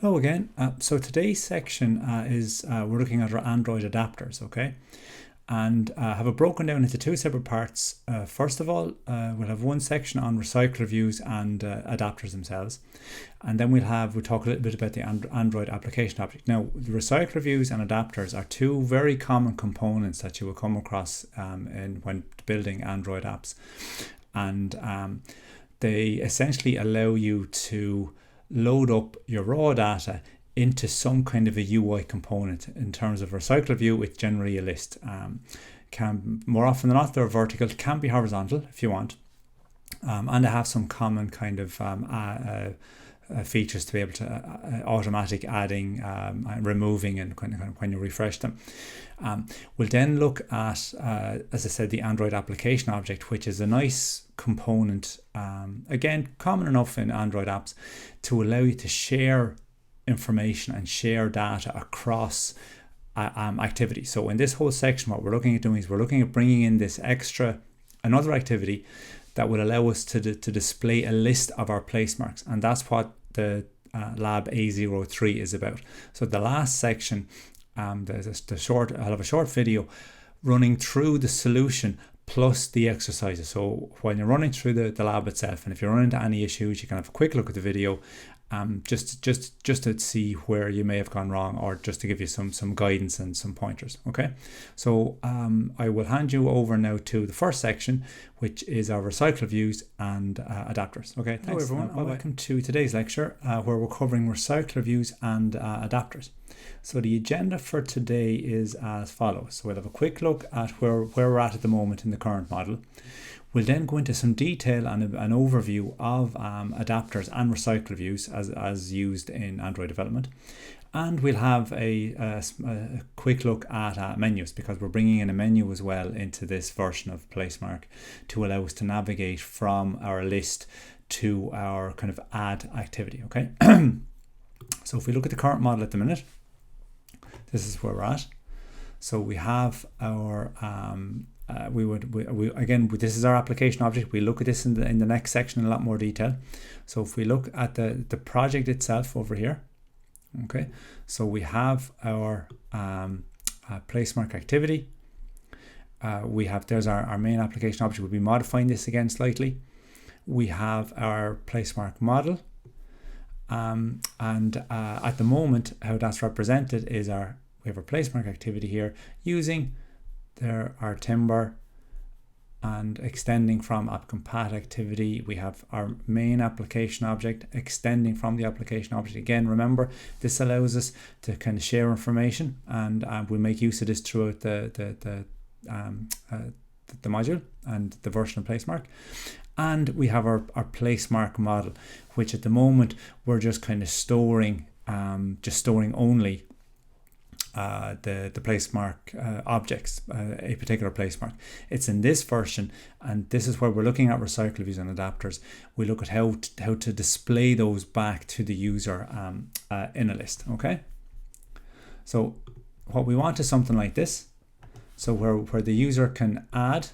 Hello again. So today's section is we're looking at our Android adapters, okay? And have it broken down into two separate parts. First of all, we'll have one section on recycler views and adapters themselves. And then we'll talk a little bit about the Android application object. Now, the recycler views and adapters are two very common components that you will come across when building Android apps. And they essentially allow you to load up your raw data into some kind of a UI component. In terms of recycler view, it's generally a list. Can more often than not, they're vertical, can be horizontal if you want, and they have some common kind of features to be able to automatic adding, removing, and when you refresh them. We'll then look at, as I said, the Android application object, which is a nice component, again, common enough in Android apps to allow you to share information and share data across activity. So in this whole section, what we're looking at doing is we're looking at bringing in this another activity that will allow us to display a list of our place marks, and that's what the lab A03 is about. So the last section, I'll have a short video running through the solution plus the exercises. So when you're running through the lab itself, and if you run into any issues, you can have a quick look at the video, just to see where you may have gone wrong, or just to give you some guidance and some pointers. Okay, so I will hand you over now to the first section, which is our recycler views and adapters. Okay, thanks. Hello everyone, and welcome to today's lecture where we're covering recycler views and adapters. So the agenda for today is as follows. So we'll have a quick look at where we're at the moment in the current model. We'll then go into some detail and an overview of adapters and recycler views as used in Android development. And we'll have a quick look at menus, because we're bringing in a menu as well into this version of Placemark to allow us to navigate from our list to our kind of add activity. Okay. So if we look at the current model at the minute, this is where we're at. So we have our this is our application object. We look at this in the next section in a lot more detail. So if we look at the project itself over here, okay, so we have our Placemark activity. There's our main application object. We'll be modifying this again slightly. We have our Placemark model, and at the moment, how that's represented is we have our Placemark activity here using our timber, and extending from appcompat activity. We have our main application object extending from the application object. Again, remember, this allows us to kind of share information, and we'll make use of this throughout the module and the version of Placemark. And we have our Placemark model, which at the moment we're just kind of storing only the Placemark objects, a particular Placemark. It's in this version, and this is where we're looking at recycle views and adapters. We look at how to display those back to the user in a list. Okay, so what we want is something like this. So where the user can add,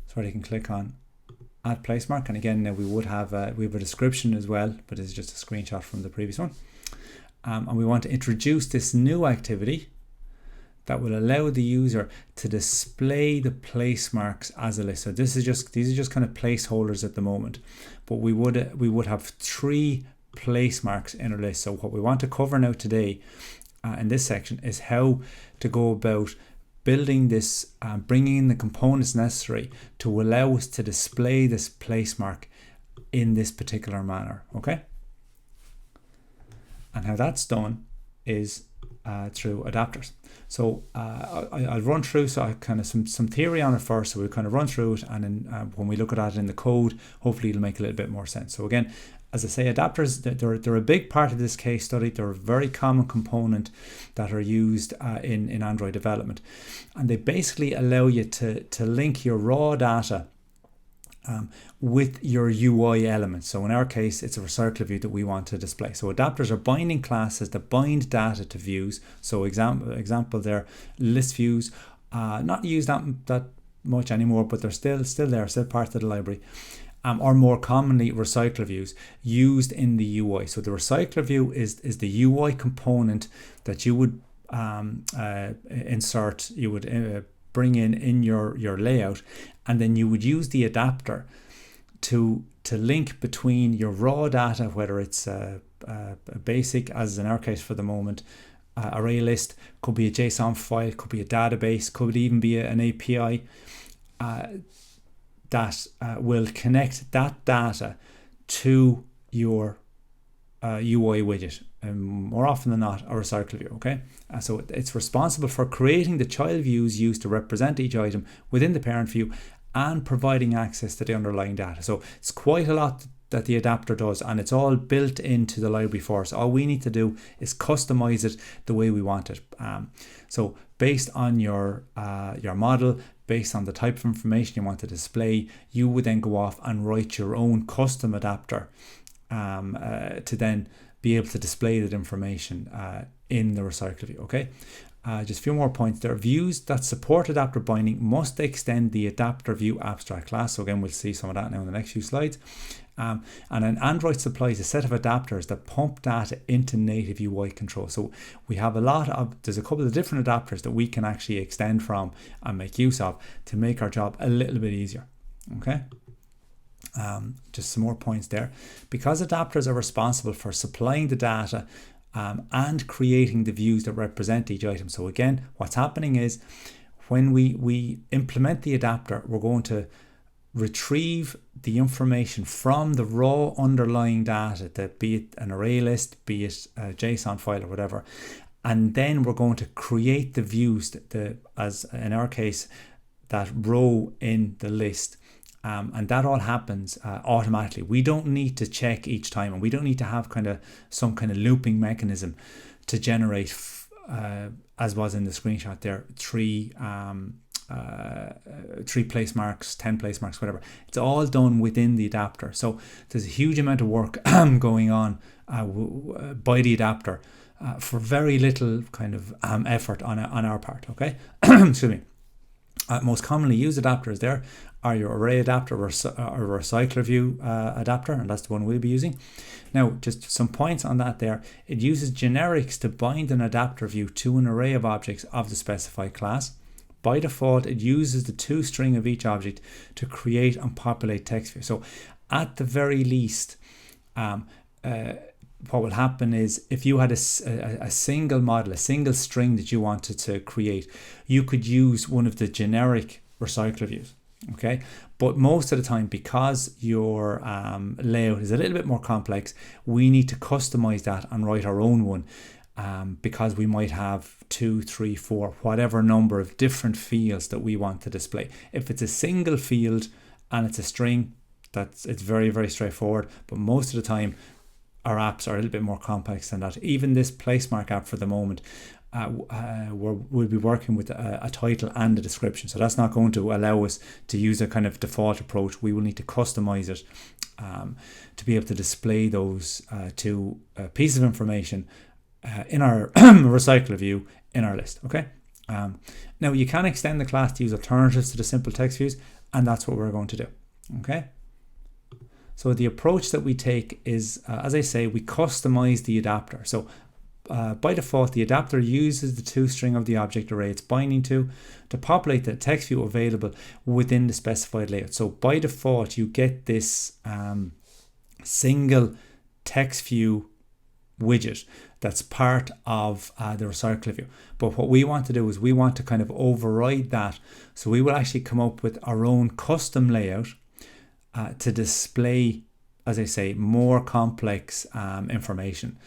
so they can click on add Placemark, and again now we have a description as well, but it's just a screenshot from the previous one. And we want to introduce this new activity that will allow the user to display the place marks as a list. So these are just kind of placeholders at the moment, but we would have 3 place marks in our list. So what we want to cover now today in this section is how to go about building this, bringing in the components necessary to allow us to display this place mark in this particular manner. Okay. And how that's done is through adapters. So I'll run through I kind of some theory on it first. So we'll kind of run through it, and then when we look at it in the code, hopefully it'll make a little bit more sense. So again, as I say, adapters, they're a big part of this case study. They're a very common component that are used in Android development, and they basically allow you to link your raw data with your UI elements. So in our case, it's a recycler view that we want to display. So adapters are binding classes that bind data to views. So example there, list views, not used that much anymore, but they're still there, still part of the library. or more commonly recycler views used in the UI. So the recycler view is the UI component that you would insert, you would bring in your layout, and then you would use the adapter to link between your raw data, whether it's a basic, as in our case for the moment, array list, could be a JSON file, could be a database, could even be an API that will connect that data to your UI widget, more often than not a recycle view. Okay, so it's responsible for creating the child views used to represent each item within the parent view and providing access to the underlying data. So it's quite a lot that the adapter does, and it's all built into the library for us. All we need to do is customize it the way we want it. So based on your model, based on the type of information you want to display, you would then go off and write your own custom adapter to then be able to display that information in the recycle view. Okay, just a few more points there. Views that support adapter binding must extend the adapter view abstract class. So again, we'll see some of that now in the next few slides. And then Android supplies a set of adapters that pump data into native UI control. So we have there's a couple of different adapters that we can actually extend from and make use of to make our job a little bit easier. Okay. Just some more points there. Because adapters are responsible for supplying the data and creating the views that represent each item. So again, what's happening is when we implement the adapter, we're going to retrieve the information from the raw underlying data, that be it an array list, be it a JSON file or whatever, and then we're going to create the views, as in our case, that row in the list. And that all happens automatically. We don't need to check each time, and we don't need to have some kind of looping mechanism to generate, as was in the screenshot there, three place marks, 10 place marks, whatever. It's all done within the adapter. So there's a huge amount of work going on by the adapter for very little kind of effort on our part. Okay, excuse me. Most commonly used adapters there are your array adapter or recycler view adapter, and that's the one we'll be using. Now, just some points on that there. It uses generics to bind an adapter view to an array of objects of the specified class. By default, it uses the toString of each object to create and populate text view. So at the very least, what will happen is if you had a single model, a single string that you wanted to create, you could use one of the generic recycler views. Okay, but most of the time, because your layout is a little bit more complex, we need to customize that and write our own one, because we might have 2, 3, 4, whatever number of different fields that we want to display. If it's a single field and it's a string, it's very, very straightforward. But most of the time, our apps are a little bit more complex than that. Even this Placemark app for the moment, we'll be working with a title and a description. So that's not going to allow us to use a kind of default approach. We will need to customize it to be able to display those two pieces of information in our recycler view in our list. Okay. Now you can extend the class to use alternatives to the simple text views, and that's what we're going to do. Okay. So the approach that we take is, as I say, we customize the adapter. So by default, the adapter uses the toString of the object array it's binding to populate the text view available within the specified layout. So by default, you get this single text view widget that's part of the recycler view. But what we want to do is we want to kind of override that. So we will actually come up with our own custom layout to display, as I say, more complex information.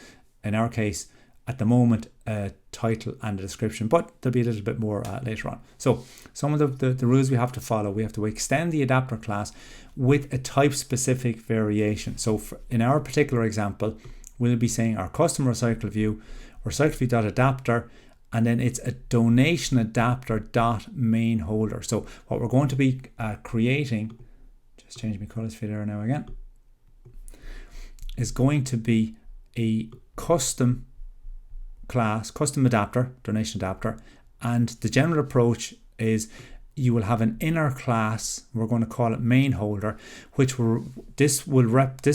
In our case, at the moment, a title and a description, but there'll be a little bit more later on. So some of the rules we have to follow: we have to extend the adapter class with a type-specific variation. So in our particular example, we'll be saying our custom recycle view, recycleview.adapter, and then it's a donation adapter dot main holder. So what we're going to be creating, just change my colors for there now again, is going to be a custom class, custom adapter, donation adapter, and the general approach is you will have an inner class, we're going to call it main holder, which this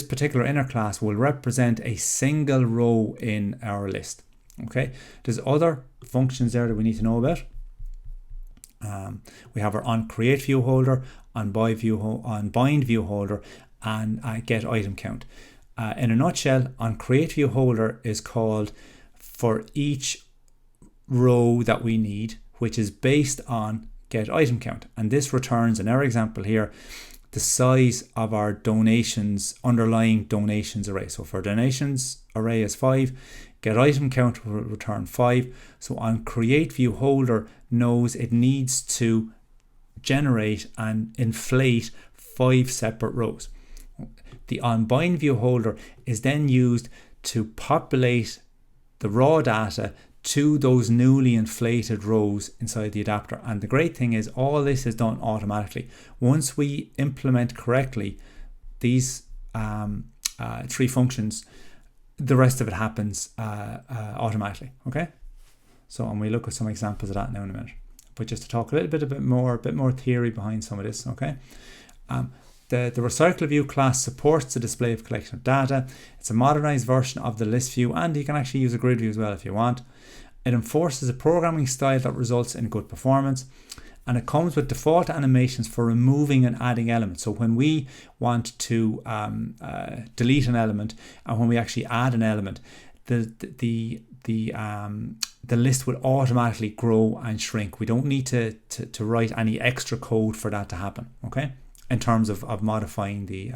particular inner class will represent a single row in our list. Okay, there's other functions there that we need to know about. We have our onCreateViewHolder, onBindViewHolder, and getItemCount. In a nutshell, onCreateViewHolder is called for each row that we need, which is based on getItemCount, and this returns, in our example here, the size of our underlying donations array. So if our donations array is 5, getItemCount will return 5. So onCreateViewHolder knows it needs to generate and inflate 5 separate rows. The onBindViewHolder is then used to populate the raw data to those newly inflated rows inside the adapter. And the great thing is all this is done automatically. Once we implement correctly these 3 functions, the rest of it happens automatically. Okay, so and we look at some examples of that now in a minute. But just to talk a little bit more theory behind some of this. Okay, the RecyclerView class supports the display of collection of data. It's a modernized version of the list view, and you can actually use a grid view as well if you want. It enforces a programming style that results in good performance, and it comes with default animations for removing and adding elements. So when we want to delete an element, and when we actually add an element, the list will automatically grow and shrink. We don't need to write any extra code for that to happen. Okay, in terms of modifying the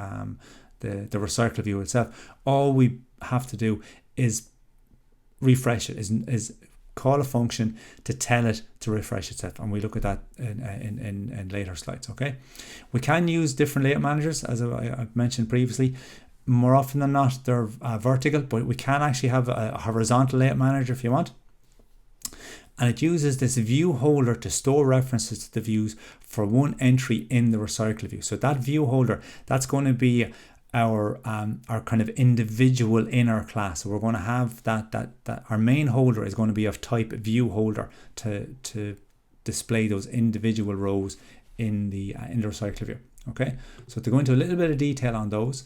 RecyclerView itself, all we have to do is refresh it, is call a function to tell it to refresh itself, and we look at that in later slides. Okay, we can use different layout managers, as I mentioned previously. More often than not, they're vertical, but we can actually have a horizontal layout manager if you want. And it uses this view holder to store references to the views for one entry in the recycle view. So that view holder, that's going to be our kind of individual inner class. So we're going to have that our main holder is going to be of type view holder to display those individual rows in the recycler view. Okay, so to go into a little bit of detail on those,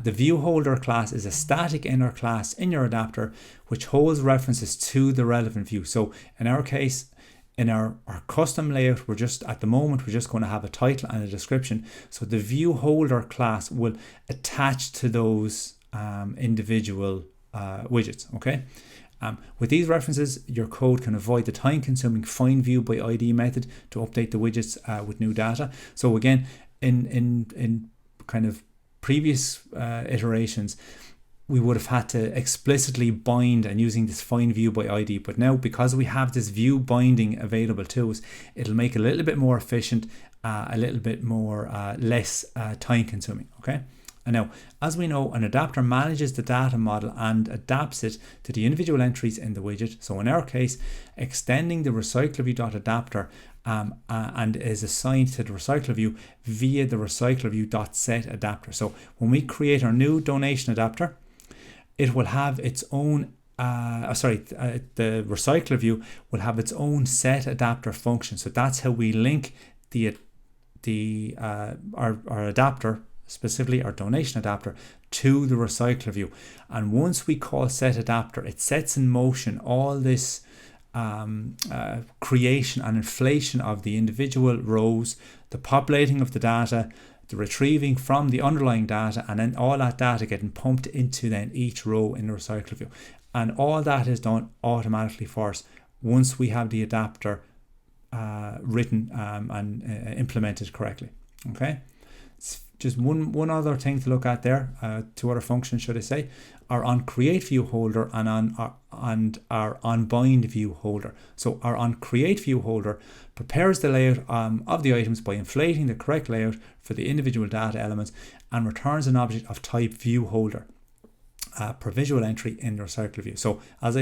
the view holder class is a static inner class in your adapter which holds references to the relevant view. So in our case, in our custom layout, we're just going to have a title and a description. So the view holder class will attach to those individual widgets. Okay. With these references, your code can avoid the time-consuming find view by ID method to update the widgets with new data. So again, in kind of previous iterations, we would have had to explicitly bind and using this find view by ID, but now because we have this view binding available to us, it'll make it a little bit more efficient, a little bit more less time consuming. Okay, and now as we know, an adapter manages the data model and adapts it to the individual entries in the widget. So in our case, extending the RecyclerView.adapter and is assigned to the recycler view via the RecyclerView.setAdapter. So when we create our new donation adapter, it will have its own the recycler view will have its own set adapter function. So that's how we link our adapter, specifically our donation adapter, to the recycler view. And once we call set adapter, it sets in motion all this creation and inflation of the individual rows, the populating of the data, the retrieving from the underlying data, and then all that data getting pumped into then each row in the recycler view. And all that is done automatically for us once we have the adapter written and implemented correctly. Okay, it's just one other thing to look at there, 2 other functions should I say, are on create view holder and our on bind view holder. So our on create view holder prepares the layout of the items by inflating the correct layout for the individual data elements and returns an object of type view holder per visual entry in the recycler view. So as I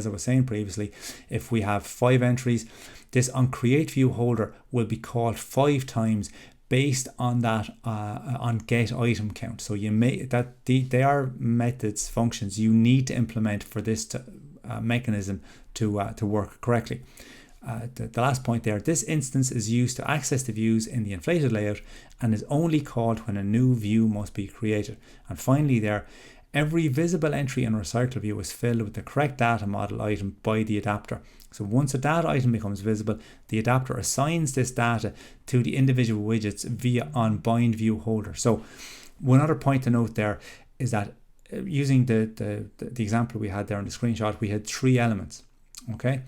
was saying previously, if we have 5 entries, this on create view holder will be called 5 times based on that on get item count. So you may they are methods, functions you need to implement for this mechanism to work correctly. the last point there, this instance is used to access the views in the inflated layout and is only called when a new view must be created. And finally there, every visible entry in a recycler view is filled with the correct data model item by the adapter. So once a data item becomes visible, the adapter assigns this data to the individual widgets via on bind view holder. So one other point to note there is that using the example we had there on the screenshot, we had 3 elements. Okay,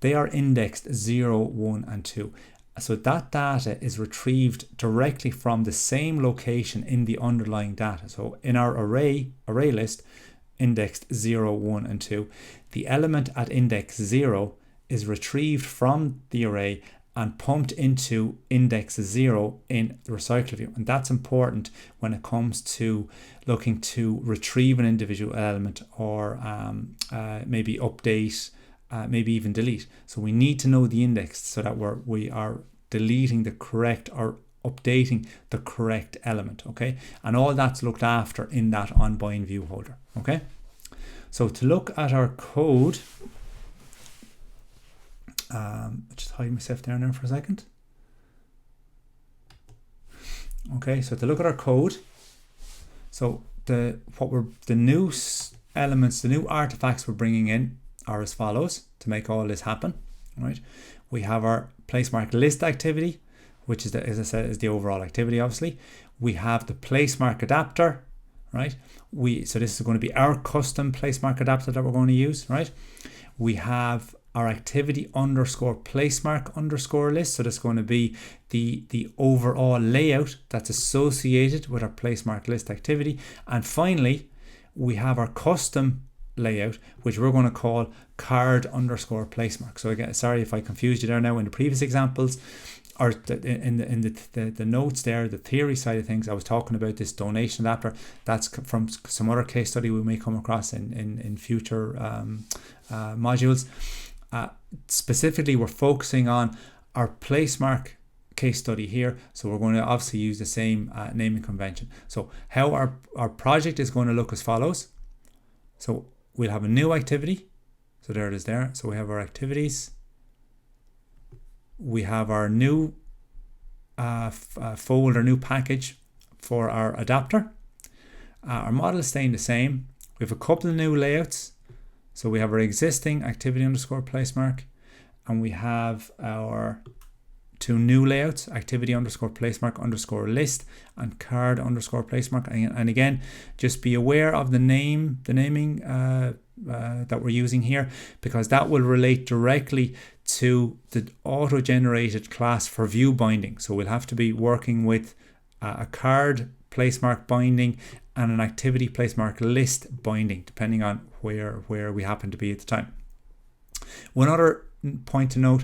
they are indexed 0, 1 and 2. So that data is retrieved directly from the same location in the underlying data. So in our array list, indexed 0, 1 and 2, the element at index 0 is retrieved from the array and pumped into index 0 in the recycler view. And that's important when it comes to looking to retrieve an individual element or maybe update, maybe even delete. So we need to know the index so that we are deleting the correct or updating the correct element. Okay, and all that's looked after in that on bind view holder. Okay, so to look at our code, just hide myself down there for a second. Okay, so to look at our code, so the new elements, the new artifacts we're bringing in are as follows to make all this happen. Right, we have our placemark list activity, which is as I said, is the overall activity. Obviously, we have the placemark adapter. Right, so this is going to be our custom placemark adapter that we're going to use. Right, we have our activity underscore placemark underscore list. So that's going to be the overall layout that's associated with our placemark list activity. And finally, we have our custom layout, which we're going to call card underscore placemark. So again, sorry if I confused you there now in the previous examples, or in the notes there, the theory side of things, I was talking about this donation adapter. That's from some other case study we may come across in future modules. Specifically, we're focusing on our placemark case study here, so we're going to obviously use the same naming convention. So how our project is going to look as follows. So we'll have a new activity, so there it is there. So we have our activities, we have our new folder, new package for our adapter. Our model is staying the same. We have a couple of new layouts. So we have our existing activity underscore placemark, and we have our 2 new layouts, activity underscore placemark underscore list and card underscore placemark. And again, just be aware of the naming that we're using here, because that will relate directly to the auto-generated class for view binding. So we'll have to be working with a card placemark binding and an activity placemark list binding, depending on where we happen to be at the time. One other point to note,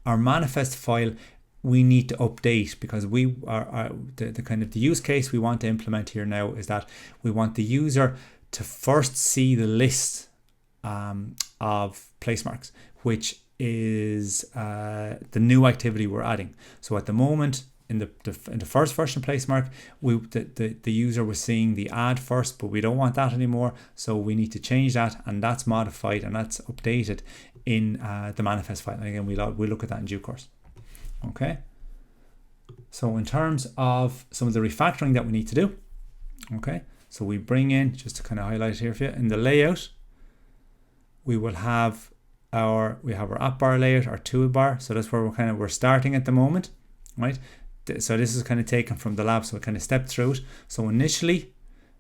our manifest file we need to update, because we are the kind of the use case we want to implement here now is that we want the user to first see the list of placemarks, which is the new activity we're adding. So at the moment, in the first version of placemark, the user was seeing the add first, but we don't want that anymore. So we need to change that, and that's modified and that's updated in the manifest file. And again, we'll look at that in due course. Okay. So in terms of some of the refactoring that we need to do, okay. So we bring in, just to kind of highlight here for you, in the layout, we have our app bar layout, our toolbar. So that's where we're starting at the moment, right? So this is kind of taken from the lab, so we kind of stepped through it. So initially,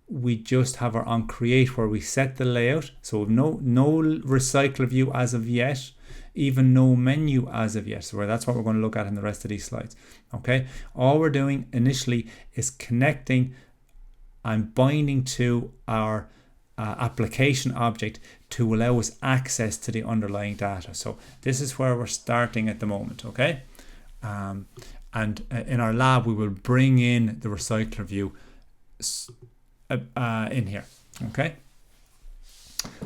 we just have our on create where we set the layout. So no recycler view as of yet, even no menu as of yet. So that's what we're going to look at in the rest of these slides. Okay, all we're doing initially is connecting and binding to our application object to allow us access to the underlying data. So this is where we're starting at the moment. Okay. And in our lab, we will bring in the recycler view in here. Okay.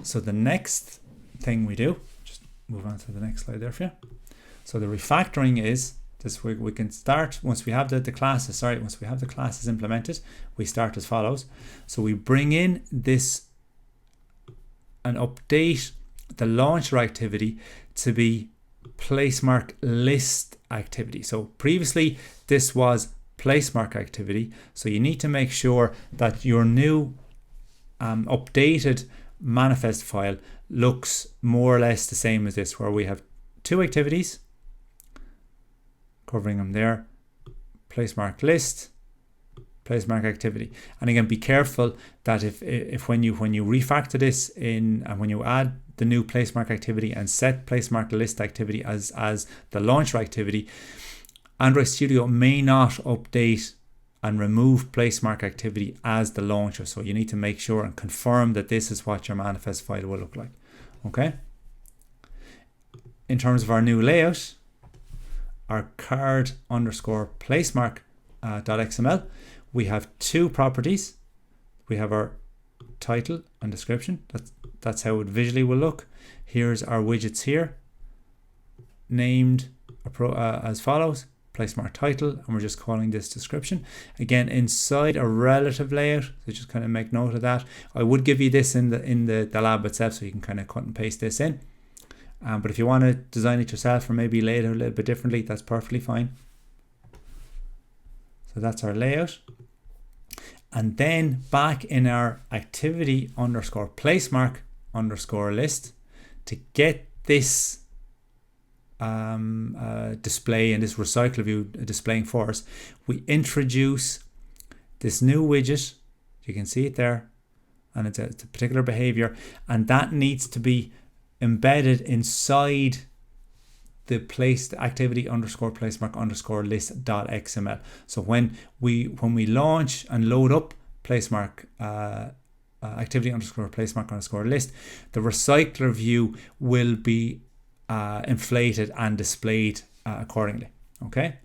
So the next thing we do, just move on to the next slide there for you. So the refactoring is this. We can start once we have the classes. Once we have the classes implemented, we start as follows. So we bring in this and update the launcher activity to be placemark list activity. So previously this was placemark activity. So you need to make sure that your new updated manifest file looks more or less the same as this, where we have two activities covering them there: placemark list, placemark activity. And again, be careful that if when you refactor this in, and when you add the new placemark activity and set placemark list activity as the launcher activity, Android Studio may not update and remove placemark activity as the launcher. So you need to make sure and confirm that this is what your manifest file will look like. Okay. In terms of our new layout, our card underscore placemark .xml, we have two properties. We have our title and description. That's how it visually will look. Here's our widgets here, named as follows: placemark title, and we're just calling this description. Again, inside a relative layout, so just kind of make note of that. I would give you this in the lab itself, so you can kind of cut and paste this in. But if you want to design it yourself or maybe lay it out a little bit differently, that's perfectly fine. So that's our layout. And then back in our activity underscore placemark underscore list, to get this display and this recycle view displaying for us, we introduce this new widget. You can see it there, and it's a particular behavior, and that needs to be embedded inside the activity underscore placemark underscore list .xml. So when we launch and load up placemark activity underscore placemark underscore list, the recycler view will be inflated and displayed accordingly. Okay.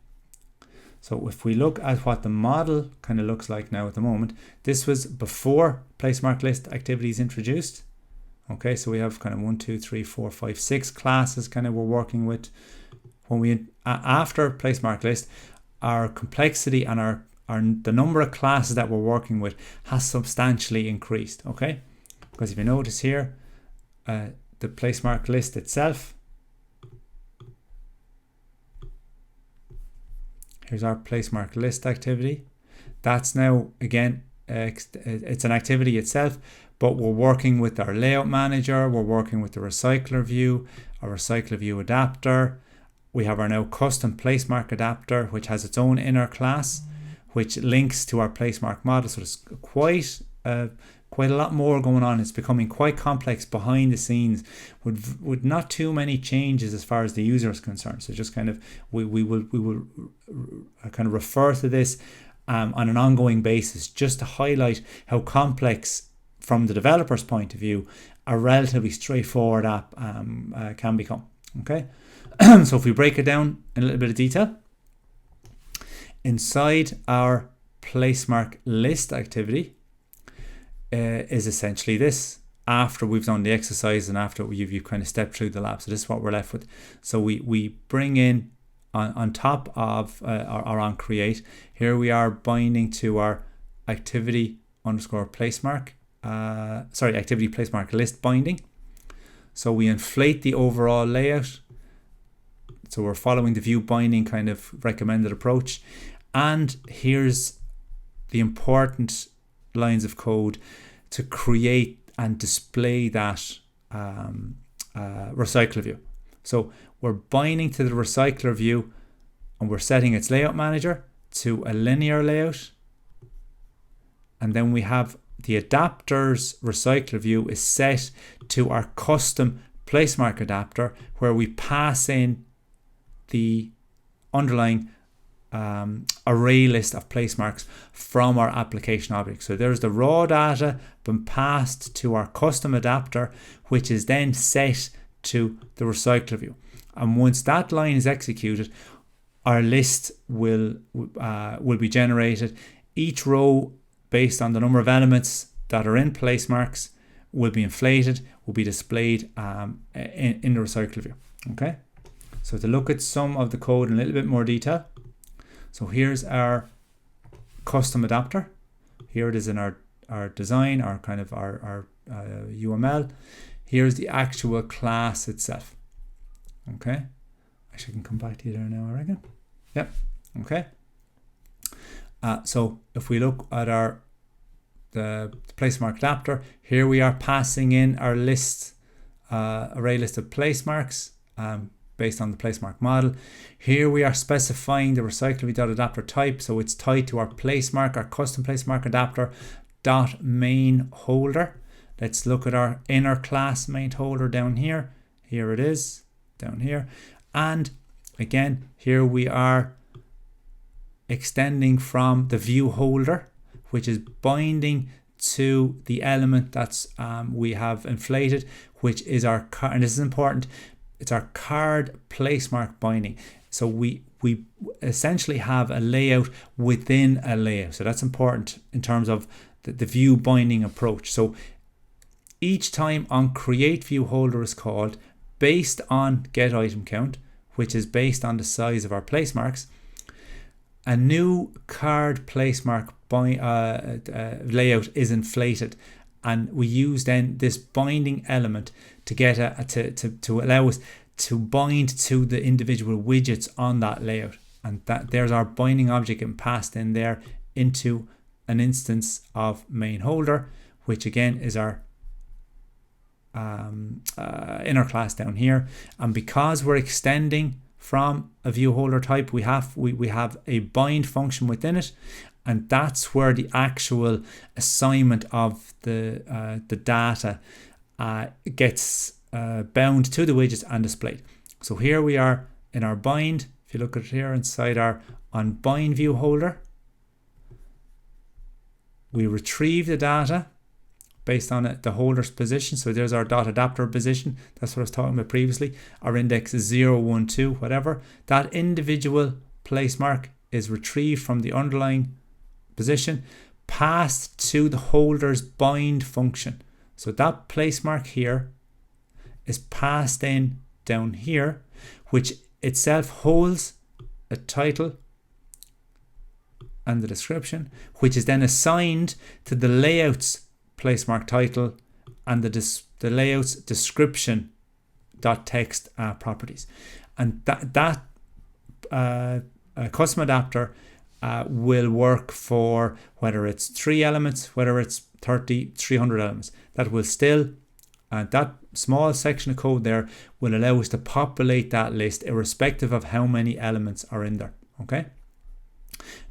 So if we look at what the model kind of looks like now at the moment, this was before placemark list activities introduced. Okay, so we have kind of 1, 2, 3, 4, 5, 6 classes kind of we're working with. When we after placemark list, our complexity and the number of classes that we're working with has substantially increased. Okay, because if you notice here, the placemark list itself, here's our placemark list activity. That's now again it's an activity itself, but we're working with our layout manager, we're working with the recycler view, our recycler view adapter. We have our now custom placemark adapter, which has its own inner class, which links to our placemark model. So there's quite a lot more going on. It's becoming quite complex behind the scenes with not too many changes as far as the user is concerned. So just kind of we will kind of refer to this on an ongoing basis, just to highlight how complex, from the developer's point of view, a relatively straightforward app can become. Okay, so if we break it down in a little bit of detail, inside our placemark list activity is essentially this. After we've done the exercise and after you've kind of stepped through the lab, so this is what we're left with. So we bring in on top of or on create, here we are binding to our activity underscore placemark activity placemark list binding. So we inflate the overall layout, so we're following the view binding kind of recommended approach. And here's the important lines of code to create and display that recycler view. So we're binding to the recycler view and we're setting its layout manager to a linear layout, and then we have the adapter's recycler view is set to our custom placemark adapter, where we pass in the underlying array list of placemarks from our application object. So there's the raw data been passed to our custom adapter, which is then set to the recycler view. And once that line is executed, our list will be generated. Each row, based on the number of elements that are in placemarks, will be inflated, will be displayed in the recycler view. Okay, so to look at some of the code in a little bit more detail. So here's our custom adapter. Here it is in our design, our kind of our UML. Here's the actual class itself. Okay, Actually, I can come back to you there now, I reckon. Yep. Okay. So if we look at the place mark adapter, here we are passing in our list, array list of place marks based on the place mark model. Here we are specifying the recycler.adapter type, so it's tied to our place mark, our custom place mark adapter dot main holder. Let's look at our inner class main holder down here. Here it is, down here. And again, here we are extending from the view holder, which is binding to the element that's we have inflated, which is our card, and this is important, it's our card place mark binding. So we essentially have a layout within a layout. So that's important in terms of the view binding approach. So each time on create view holder is called, based on get item count, which is based on the size of our place marks, a new card place mark layout is inflated, and we use then this binding element to get to allow us to bind to the individual widgets on that layout, and that there's our binding object and passed in there into an instance of main holder, which again is our inner class down here. And because we're extending from a view holder type, we have a bind function within it, and that's where the actual assignment of the data gets bound to the widgets and displayed. So here we are in our bind. If you look at it here inside our on bind view holder, we retrieve the data based on the holder's position. So there's our dot adapter position. That's what I was talking about previously. Our index is 0, 1, 2, whatever. That individual place mark is retrieved from the underlying position, passed to the holder's bind function. So that place mark here is passed in down here, which itself holds a title and the description, which is then assigned to the layout's place mark title and the layout's description dot text properties. And that custom adapter will work for whether it's 3 elements, whether it's 30, 300 elements. That will still, that small section of code there will allow us to populate that list irrespective of how many elements are in there. Okay.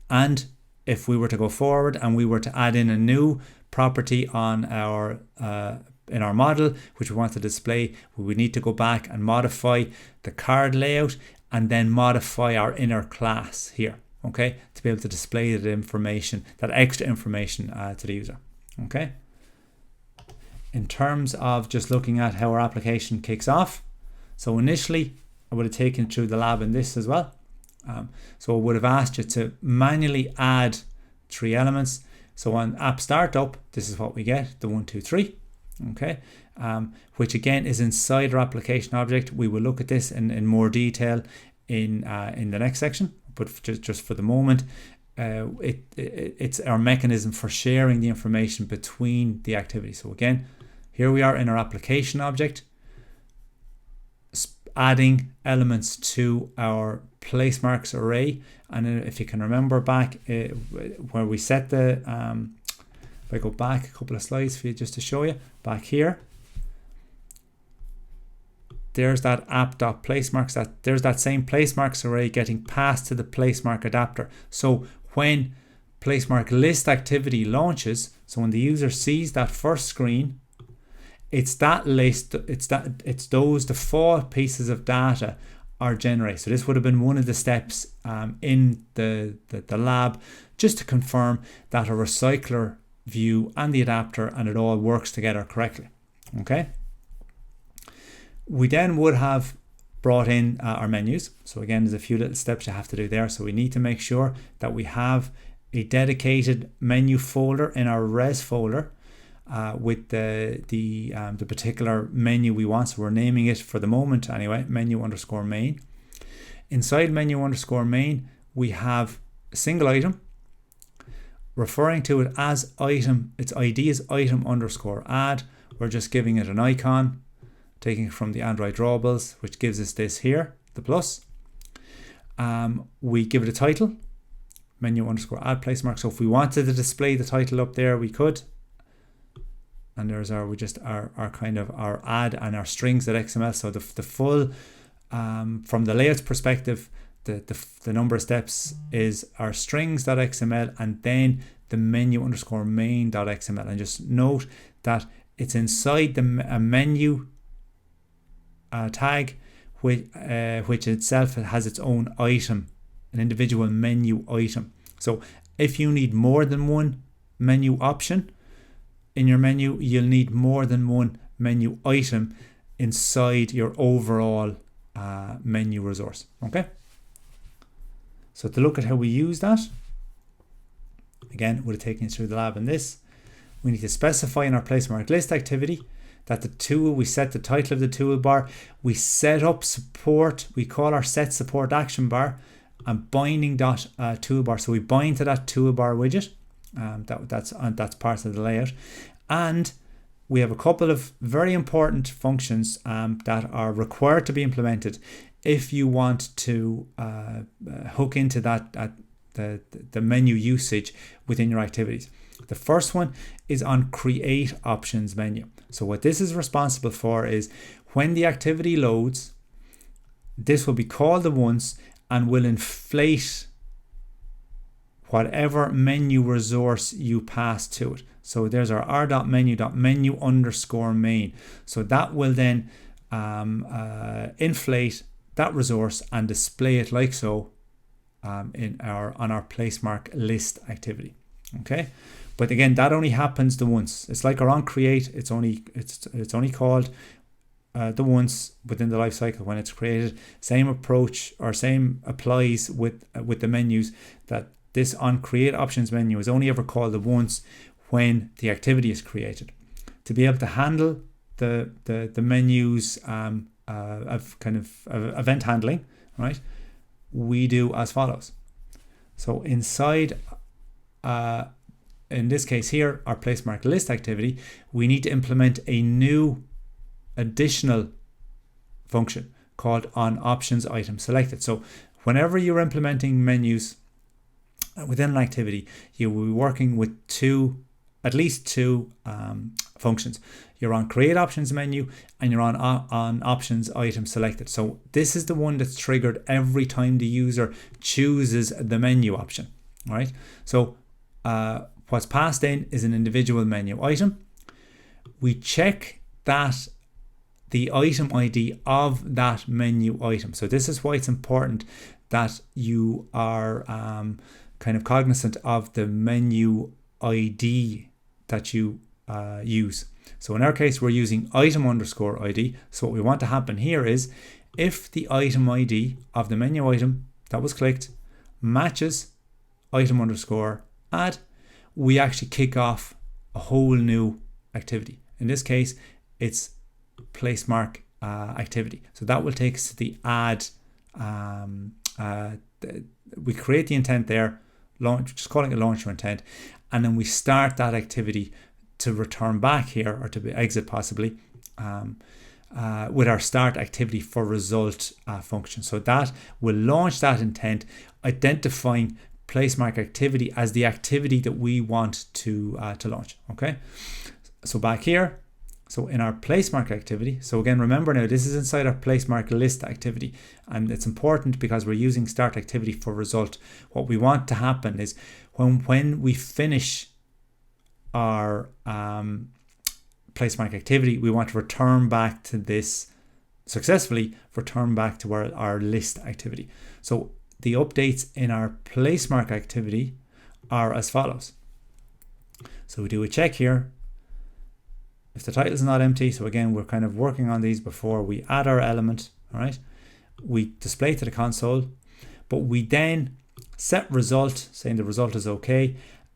And if we were to go forward and we were to add in a new property on our in our model which we want to display, we would need to go back and modify the card layout and then modify our inner class here, okay, to be able to display that information, that extra information to the user. Okay. In terms of just looking at how our application kicks off, so initially I would have taken you through the lab in this as well. So I would have asked you to manually add 3 elements. So on app startup, this is what we get, the 1, 2, 3, okay, which again is inside our application object. We will look at this in more detail in the next section, but just for the moment, it's our mechanism for sharing the information between the activities. So again, here we are in our application object, adding elements to our place marks array. And if you can remember back where we set the if I go back a couple of slides for you just to show you, back here, there's that app.placemarks, there's that same placemarks array getting passed to the placemark adapter. So when placemark list activity launches, so when the user sees that first screen, it's that list, it's those default pieces of data are generated. So this would have been one of the steps in the lab, just to confirm that a recycler view and the adapter and it all works together correctly. Okay. We then would have brought in our menus. So again, there's a few little steps you have to do there. So we need to make sure that we have a dedicated menu folder in our res folder with the particular menu we want. So we're naming it for the moment anyway, menu_main. Inside menu_main, we have a single item, referring to it as item. Its ID is item_add. We're just giving it an icon, taking it from the Android drawables, which gives us this here, the plus. we give it a title, menu underscore add place mark. So if we wanted to display the title up there, we could. And there's our kind of our add and our strings.xml. So the full, from the layouts perspective, the number of steps is our strings.xml and then the menu underscore main.xml. And just note that it's inside a menu tag, which itself has its own item, an individual menu item. So if you need more than one menu option in your menu, you'll need more than one menu item inside your overall menu resource. Okay. So to look at how we use that, again, it would have taken you through the lab in this. We need to specify in our place mark list activity that the tool, we set the title of the toolbar, we set up support, we call our set support action bar and binding.toolbar. So we bind to that toolbar widget. That's part of the layout. And we have a couple of very important functions that are required to be implemented if you want to hook into the menu usage within your activities. The first one is on create options menu. So what this is responsible for is when the activity loads, this will be called the once and will inflate whatever menu resource you pass to it. So there's our r.menu underscore main. So that will then inflate that resource and display it like so on our place mark list activity. Okay, but again, that only happens the once. It's like our on create. It's only called the once within the life cycle when it's created. Same approach or same applies with the menus, that this on create options menu is only ever called the once when the activity is created. To be able to handle the menus of kind of event handling, right, we do as follows. So inside in this case here, our place mark list activity, we need to implement a new additional function called on options item selected. So whenever you're implementing menus within an activity, you will be working with at least two functions. You're on create options menu and you're on options item selected. So this is the one that's triggered every time the user chooses the menu option. All right. So what's passed in is an individual menu item. We check that the item ID of that menu item. So this is why it's important that you are kind of cognizant of the menu ID that you use. So in our case, we're using item underscore ID. So what we want to happen here is if the item ID of the menu item that was clicked matches item underscore add, we actually kick off a whole new activity. In this case, it's place mark activity. So that will take us to the add. We create the intent there, just calling it launcher intent, and then we start that activity to return back here, or to exit possibly, with our start activity for result function. So that will launch that intent, identifying place mark activity as the activity that we want to launch. Okay, so back here, so in our place mark activity, so again, remember now this is inside our place mark list activity, and it's important because we're using start activity for result. What we want to happen is when we finish our place mark activity, we want to return back to this successfully, return back to our list activity. So the updates in our place mark activity are as follows. So we do a check here. If the title is not empty, so again, we're kind of working on these before we add our element, all right? We display to the console, but we then set result, saying the result is okay,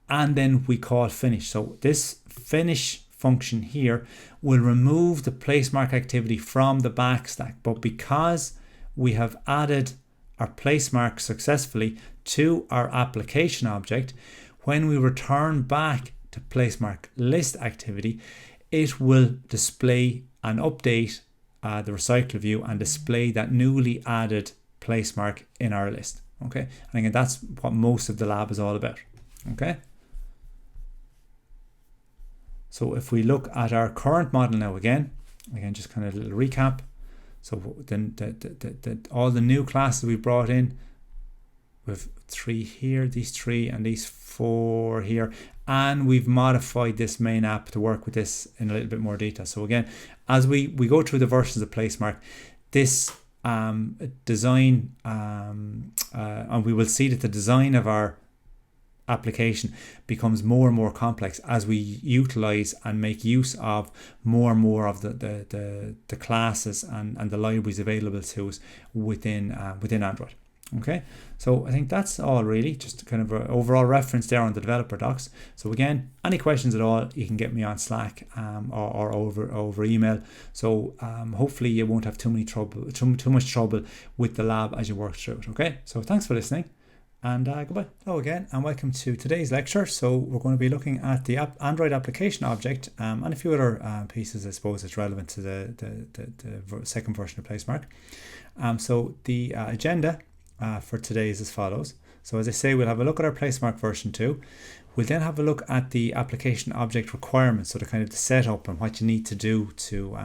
and then we call finish. So this finish function here will remove the place mark activity from the backstack, but because we have added our place mark successfully to our application object, when we return back to place mark list activity, it will display and update the recycler view and display that newly added placemark in our list. Okay, and again, that's what most of the lab is all about. Okay, so if we look at our current model now, again just kind of a little recap. So then all the new classes we brought in, with 3 here, these 3 and these 4 here, and we've modified this main app to work with this in a little bit more detail. So again, as we go through the versions of placemark, this design and we will see that the design of our application becomes more and more complex as we utilize and make use of more and more of the classes and the libraries available to us within Android. Okay, so I think that's all really, just kind of an overall reference there on the developer docs. So again, any questions at all, you can get me on Slack or over email. So hopefully you won't have too much trouble with the lab as you work through it. Okay, so thanks for listening, and goodbye. Hello again, and welcome to today's lecture. So we're going to be looking at the Android application object and a few other pieces, I suppose, that's relevant to the second version of placemark. So the agenda for today is as follows. So as I say, we'll have a look at our placemark version 2. We'll then have a look at the application object requirements, so the kind of the setup and what you need to do to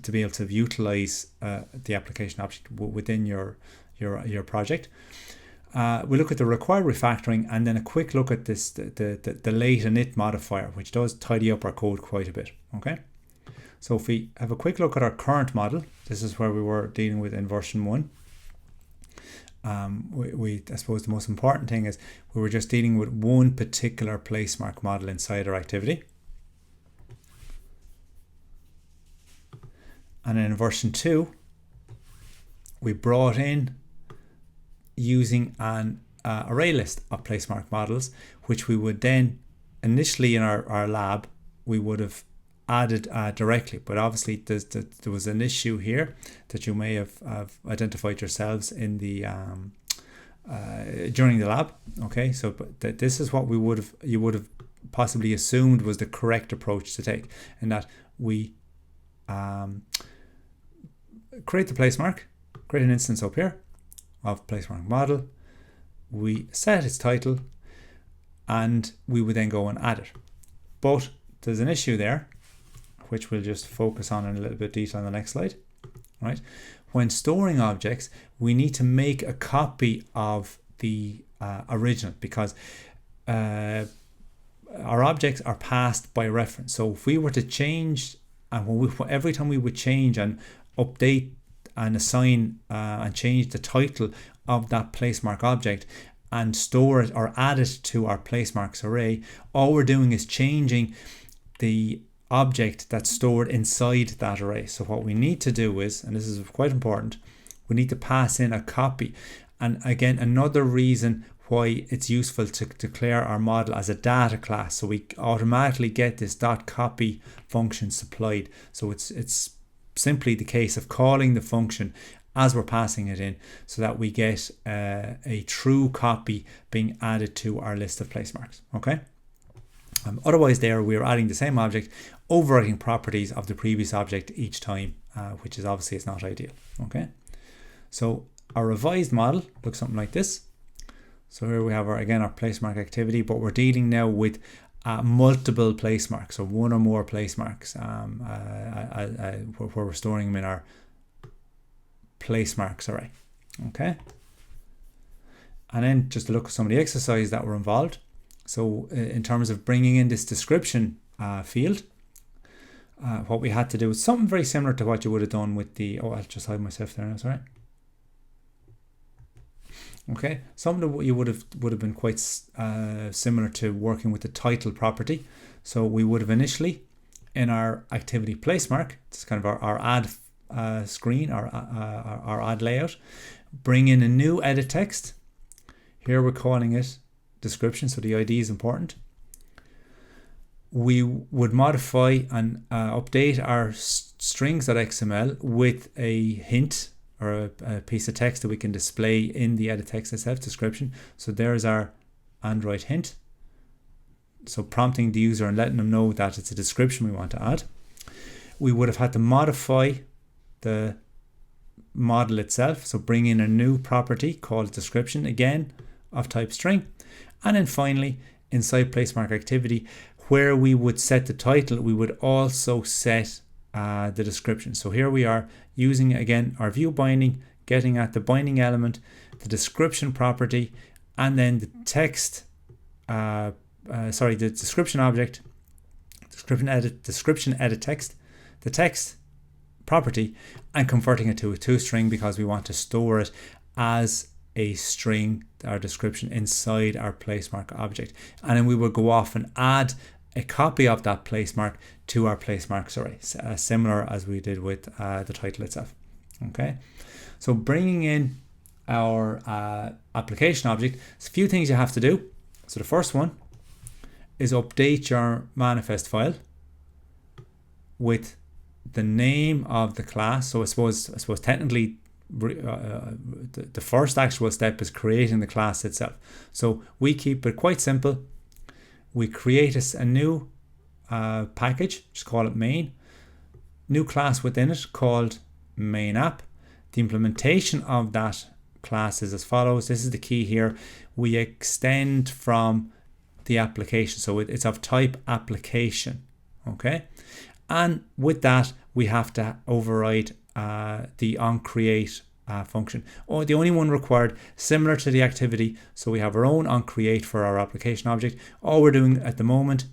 be able to utilize the application object within your project. We'll look at the required refactoring, and then a quick look at this the late init modifier, which does tidy up our code quite a bit. Okay, so if we have a quick look at our current model, this is where we were dealing with in version 1. I suppose the most important thing is we were just dealing with one particular placemark model inside our activity. And then in version 2, we brought in using an array list of placemark models, which we would then initially in our lab, we would have added directly, but obviously there was an issue here that you may have identified yourselves in the during the lab. Okay, so but this is what you would have possibly assumed was the correct approach to take, in that we create the placemark, create an instance up here of placemark model, we set its title, and we would then go and add it. But there's an issue there, which we'll just focus on in a little bit of detail on the next slide. Right? When storing objects, we need to make a copy of the original, because our objects are passed by reference. So if we were to change, and every time we would change and update and assign and change the title of that placemark object and store it or add it to our placemarks array, all we're doing is changing the object that's stored inside that array. So what we need to do is, and this is quite important, we need to pass in a copy. And again, another reason why it's useful to declare our model as a data class, so we automatically get this .copy function supplied. So it's simply the case of calling the function as we're passing it in, so that we get a true copy being added to our list of placemarks. Okay. Otherwise there we are adding the same object, overwriting properties of the previous object each time, which is obviously it's not ideal. Okay, so our revised model looks something like this. So here we have our placemark activity, but we're dealing now with multiple placemarks, or one or more placemarks, where we're storing them in our placemarks array. Okay, and then just to look at some of the exercises that were involved. So in terms of bringing in this description field, what we had to do is something very similar to what you would have done with the, I'll just hide myself there now, sorry. Okay, something that you would have been quite similar to working with the title property. So we would have initially, in our activity placemark, it's kind of our add screen, our add layout, bring in a new edit text. Here we're calling it description, so the ID is important. We would modify and update our strings.xml with a hint, or a piece of text that we can display in the edit text itself, description. So there's our Android hint. So prompting the user and letting them know that it's a description we want to add. We would have had to modify the model itself. So bring in a new property called description, again of type string. And then finally, inside placemark activity, where we would set the title, we would also set the description. So here we are using again our view binding, getting at the binding element, the description property, and then the text, the description object, description edit text, the text property, and converting it to a toString because we want to store it as a string, our description, inside our placemark object. And then we will go off and add a copy of that placemark to our placemarks array, similar as we did with the title itself. Okay, so bringing in our application object, there's a few things you have to do. So the first one is update your manifest file with the name of the class. So I suppose technically the first actual step is creating the class itself. So we keep it quite simple. We create a new package, just call it main, new class within it called main app. The implementation of that class is as follows. This is the key here. We extend from the application, so it's of type application. Okay, and with that we have to override the onCreate function, or the only one required, similar to the activity. So we have our own onCreate for our application object. All we're doing at the moment,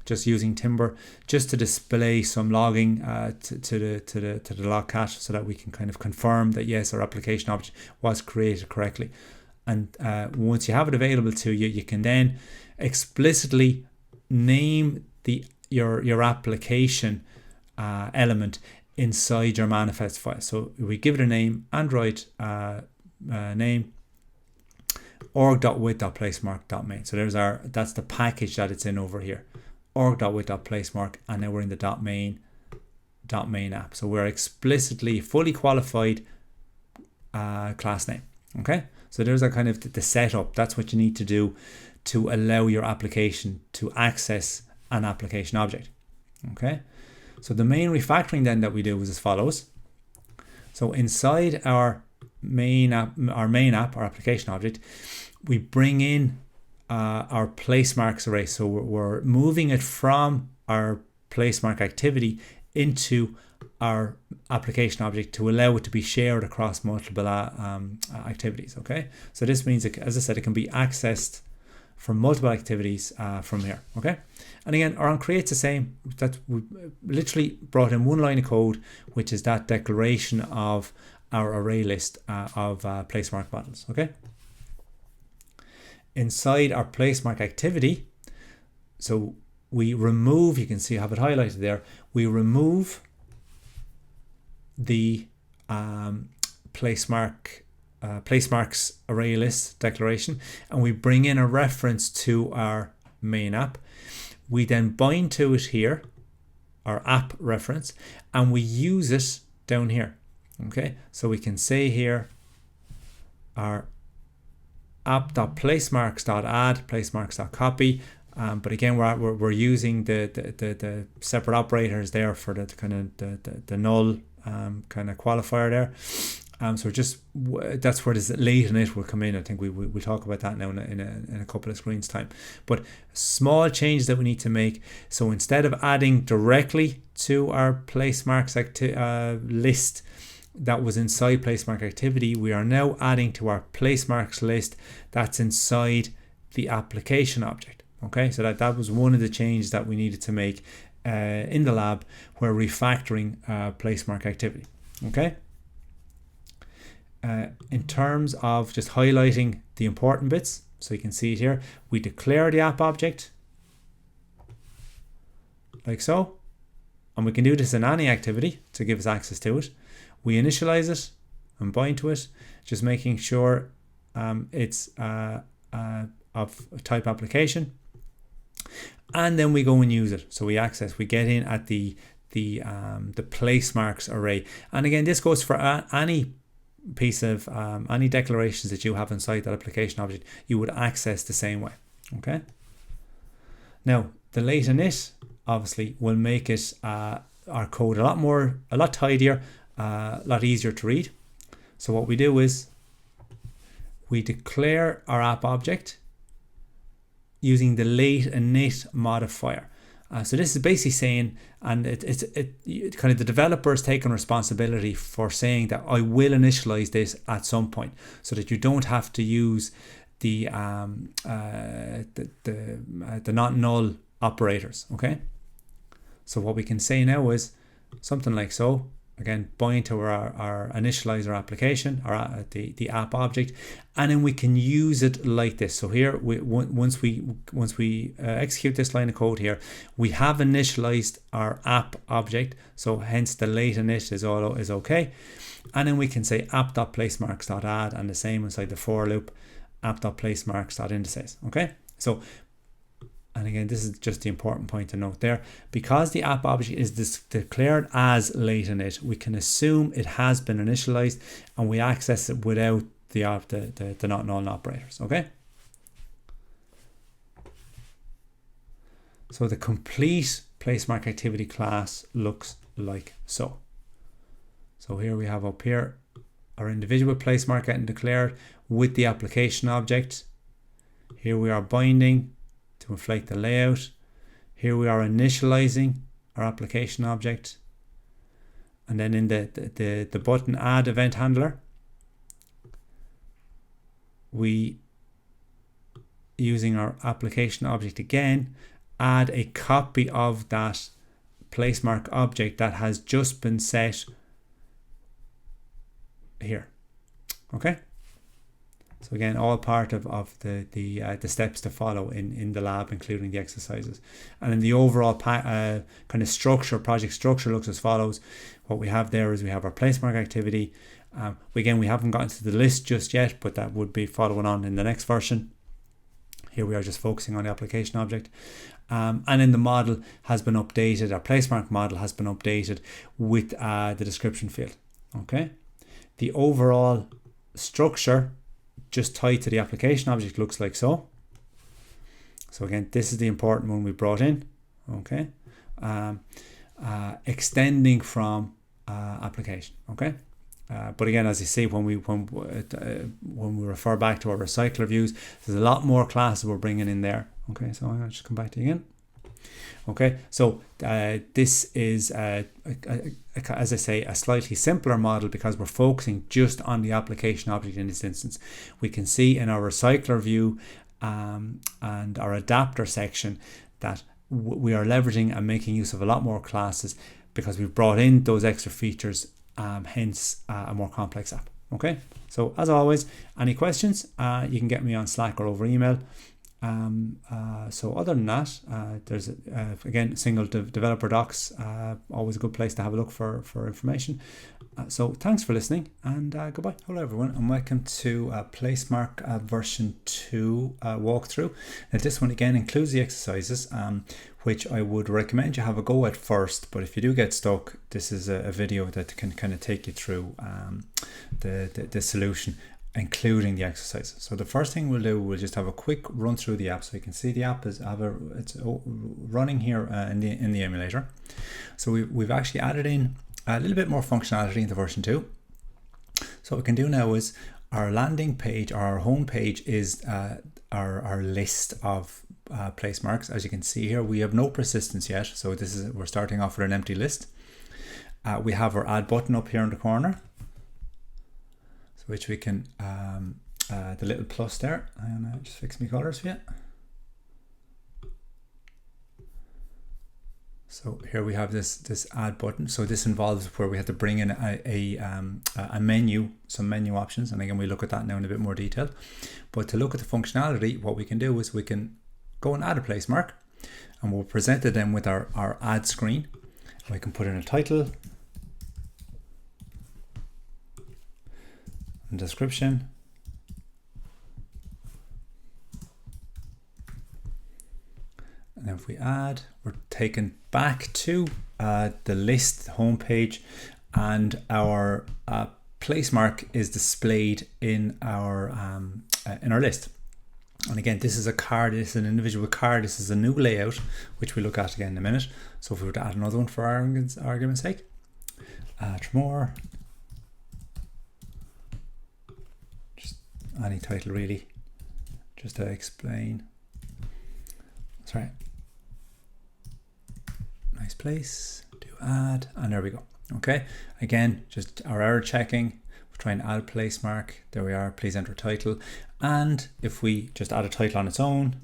just using Timber, just to display some logging to the logcat, so that we can kind of confirm that yes, our application object was created correctly. And once you have it available to you, you can then explicitly name your application element inside your manifest file. So we give it a name, Android name, org.with.placemark.main. So that's the package that it's in over here, org.with.placemark, and now we're in the .main app. So we're explicitly fully qualified class name. Okay, so there's a kind of the setup. That's what you need to do to allow your application to access an application object. Okay, so the main refactoring then that we do is as follows. So inside our main app, our application object, we bring in our placemarks array. So we're moving it from our placemark activity into our application object to allow it to be shared across multiple activities. Okay, so this means, as I said, it can be accessed from multiple activities from here. Okay, and again, our onCreate's the same. That we literally brought in one line of code, which is that declaration of our array list of placemark models. Okay, inside our placemark activity, so we remove, you can see I have it highlighted there, we remove the placemarks array list declaration, and we bring in a reference to our main app. We then bind to it here, our app reference, and we use it down here. Okay, so we can say here our app.placemarks.add, placemarks.copy. But again, we're using the separate operators there for the kind of the null kind of qualifier there. So just that's where this late in it will come in. I think we'll talk about that now in a couple of screens time. But small changes that we need to make. So instead of adding directly to our placemarks list that was inside placemark activity, we are now adding to our placemarks list that's inside the application object. Okay, so that was one of the changes that we needed to make in the lab where refactoring placemark activity. Okay. In terms of just highlighting the important bits, so you can see it here, we declare the app object like so, and we can do this in any activity to give us access to it. We initialize it and bind to it, just making sure it's of type application, and then we go and use it. So we get in at the placemarks array, and again this goes for any piece of any declarations that you have inside that application object, you would access the same way. Okay, now the late init obviously will make it our code a lot tidier, a lot easier to read. So what we do is we declare our app object using the late init modifier. So this is basically saying, and it kind of the developer is taking responsibility for saying that I will initialize this at some point, so that you don't have to use the not null operators. Okay. So what we can say now is something like so. Again, bind to our initializer application, or the app object, and then we can use it like this. So here, once we execute this line of code here, we have initialized our app object. So hence the late init is okay, and then we can say app.placemarks.add, and the same inside the for loop, app.placemarks.indices. Okay, so. And again, this is just the important point to note there. Because the app object is declared as late init, we can assume it has been initialized, and we access it without the not null operators. Okay. So the complete placemark activity class looks like so. So here we have up here our individual placemark getting declared with the application object. Here we are binding to inflate the layout. Here we are initializing our application object, and then in the button add event handler, we, using our application object again, add a copy of that placemark object that has just been set here. Okay. So again, all part of the steps to follow in the lab, including the exercises. And then the overall kind of structure, project structure, looks as follows. What we have there is we have our placemark activity. Again, we haven't gotten to the list just yet, but that would be following on in the next version. Here we are just focusing on the application object. And then the model has been updated. Our placemark model has been updated with the description field. Okay. The overall structure just tied to the application object looks like so. So again, this is the important one we brought in. Okay. Extending from application. Okay. But again, as you see, when we refer back to our recycler views, there's a lot more classes we're bringing in there. Okay, so I'm going to just come back to you again. Okay, so this is, as I say, a slightly simpler model because we're focusing just on the application object in this instance. We can see in our recycler view and our adapter section that we are leveraging and making use of a lot more classes because we've brought in those extra features, hence a more complex app. Okay, so as always, any questions, you can get me on Slack or over email. So other than that, there's again single developer docs, always a good place to have a look for information. So thanks for listening, and goodbye. Hello everyone, and welcome to Placemark version 2 walkthrough. Now this one again includes the exercises, which I would recommend you have a go at first, but if you do get stuck, this is a video that can kind of take you through the solution, including the exercises. So the first thing we'll do, we'll just have a quick run through the app, so you can see the app is it's running here in the emulator. So we've actually added in a little bit more functionality into version 2. So what we can do now is our landing page, or our home page, is our list of place marks. As you can see here, we have no persistence yet, so we're starting off with an empty list. We have our add button up here in the corner, which we can, the little plus there. I'm gonna just fix my colors for you. So here we have this add button. So this involves where we have to bring in a menu, some menu options, and again we look at that now in a bit more detail. But to look at the functionality, what we can do is we can go and add a place mark, and we'll present it then with our add screen. We can put in a title, description, and if we add, we're taken back to the list homepage, and our place mark is displayed in our list. And again, this is a card, this is an individual card, this is a new layout, which we'll look at again in a minute. So if we were to add another one for argument's sake, add more. any title really, just to explain. Sorry. Nice place, do add, and there we go. Okay, again, just our error checking. We're trying to add place mark. There we are, please enter title. And if we just add a title on its own,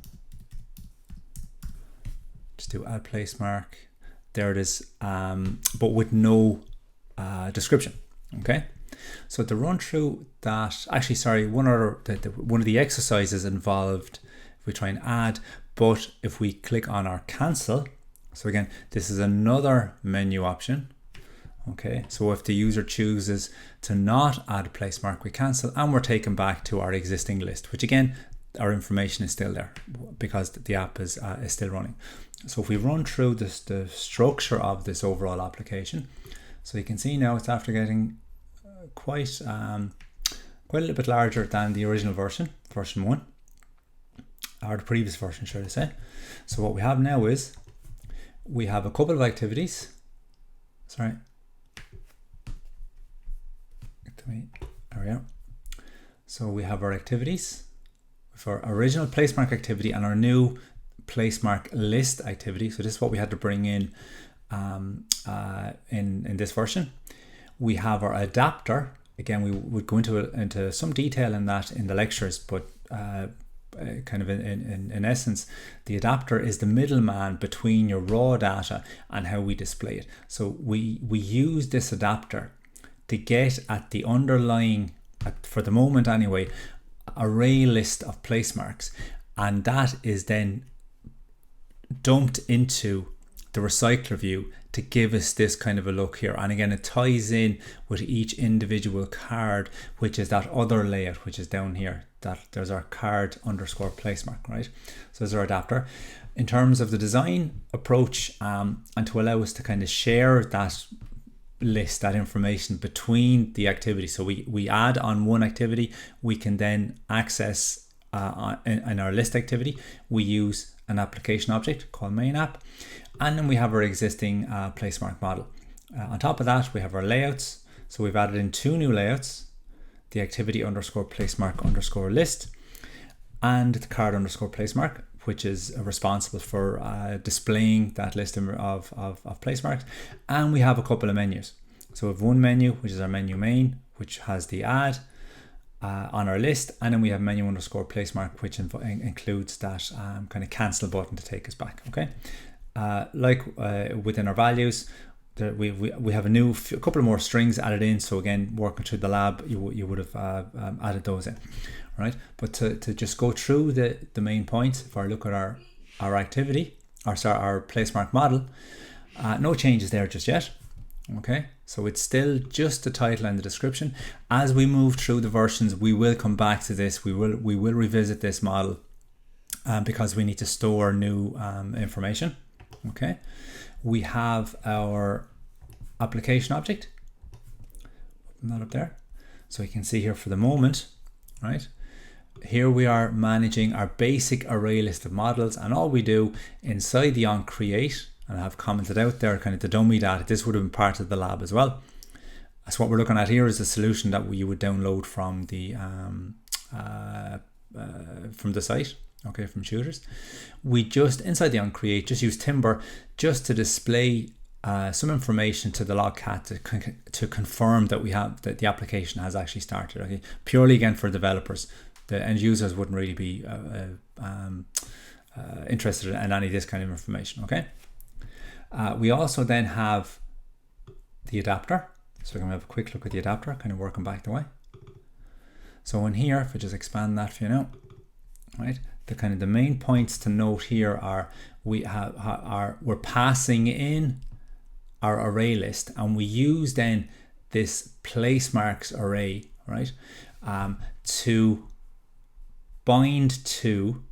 just do add place mark. There it is, but with no description. Okay, so to run through that, actually, sorry, one of the exercises involved, if we try and add, but if we click on our cancel, so again, this is another menu option. Okay, so if the user chooses to not add a place mark, we cancel, and we're taken back to our existing list, which again, our information is still there because the app is still running. So if we run through the structure of this overall application, so you can see now it's after getting quite a little bit larger than the original version 1, or the previous version, should I say. So what we have now is we have a couple of activities. Sorry. There we are. So we have our activities for our original placemark activity and our new placemark list activity. So this is what we had to bring in this version. We have our adapter. Again, we would go into some detail in that in the lectures, but kind of in essence, the adapter is the middleman between your raw data and how we display it. So we use this adapter to get at the underlying, for the moment anyway, array list of place marks, and that is then dumped into the recycler view to give us this kind of a look here. And again, it ties in with each individual card, which is that other layout, which is down here, that there's our card underscore placemark, right? So there's our adapter. In terms of the design approach, and to allow us to kind of share that list, that information between the activity. So we add on one activity, we can then access in our list activity, we use an application object called main app, and then we have our existing placemark model. On top of that, we have our layouts. So we've added in 2 new layouts, the activity underscore placemark underscore list, and the card underscore placemark, which is responsible for displaying that list of placemarks. And we have a couple of menus. So we have one menu, which is our menu main, which has the add on our list, and then we have menu underscore placemark, which includes that kind of cancel button to take us back. Okay, within our values, we have a couple of more strings added in. So again, working through the lab, you would have added those in, right? But to just go through the main points, if I look at our activity, our placemark model, no changes there just yet. Okay, so it's still just the title and the description. As we move through the versions, we will come back to this. We will revisit this model because we need to store new information. Okay, we have our application object. Open that up there, so you can see here for the moment, right? Here we are managing our basic array list of models, and all we do inside the onCreate, and I have commented out there kind of the dummy data, this would have been part of the lab as well. So what we're looking at here is the solution that you would download from the site, okay, from Shooters. We just, inside the onCreate, just use Timber just to display some information to the logcat to confirm that the application has actually started. Okay, purely again for developers. The end users wouldn't really be interested in any of this kind of information. Okay. We also then have the adapter. So we're going to have a quick look at the adapter, kind of working back the way. So in here, if I just expand that for you now, right? The main points to note here are we're passing in our array list, and we use then this placemarks array, right? To bind to,